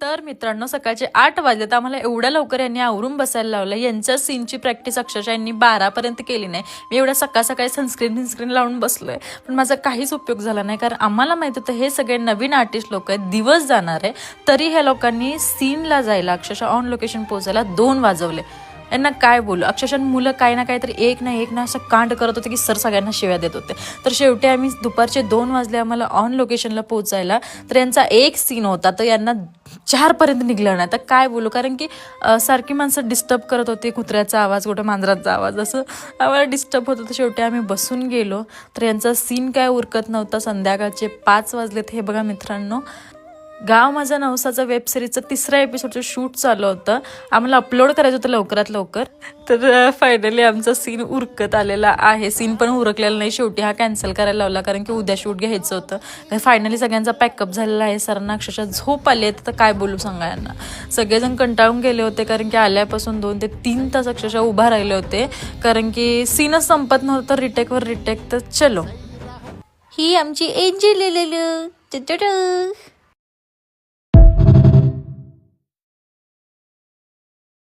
तर मित्रांनो सकाळचे 8 वाजले तर आम्हाला एवढ्या लवकर यांनी आवरून बसायला लावलं। यांच्या सीनची प्रॅक्टिस अक्षरशः यांनी 12 पर्यंत केली नाही। मी एवढ्या सकाळी सनस्क्रीन लावून बसलोय, पण माझा काहीच उपयोग झाला नाही, कारण आम्हाला माहित होतं हे सगळे नवीन आर्टिस्ट लोक आहेत, दिवस जाणार आहे, तरी ह्या लोकांनी सीनला जायला अक्षरशः ऑन लोकेशन पोहोचायला 2 वाजवले। यांना काय बोलू, अक्षरशः मुलं काही ना काहीतरी एक ना असं कांड करत होते की सर सगळ्यांना शिव्या देत होते। तर शेवटी आम्ही दुपारचे 2 वाजले आम्हाला ऑन लोकेशनला पोहोचायला, तर यांचा एक सीन होता तर यांना 4 पर्यंत निघलं नाही। तर काय बोलू, कारण की सारखी माणसं डिस्टर्ब करत होती, कुत्र्याचा आवाज कुठं मांजराचा आवाज असं आम्हाला डिस्टर्ब होत होतं। शेवटी आम्ही बसून गेलो, तर यांचा सीन काय उरकत नव्हता। संध्याकाळचे 5 वाजलेत। हे बघा मित्रांनो, गाव माझा नवसाचा वेब सिरीजचं 3रा एपिसोडचं शूट चालू होतं, आम्हाला अपलोड करायचं होतं लवकरात लवकर। तर फायनली आमचा सीन उरकत आलेला आहे। सीन पण उरकलेला नाही, शेवटी हा कॅन्सल करायला लावला, कारण की उद्या शूट घ्यायचं होतं। तर फायनली सगळ्यांचा पॅकअप झालेला आहे। सरांना अक्षरशः झोप आली आहे, तर काय बोलू सांगा यांना। सगळेजण कंटाळून गेले होते, कारण की आल्यापासून 2 ते 3 तास अक्षरशः उभा राहिले होते, कारण की सीनच संपत नव्हतं, रिटेकवर रिटेक। तर चलो, ही आमची एंजल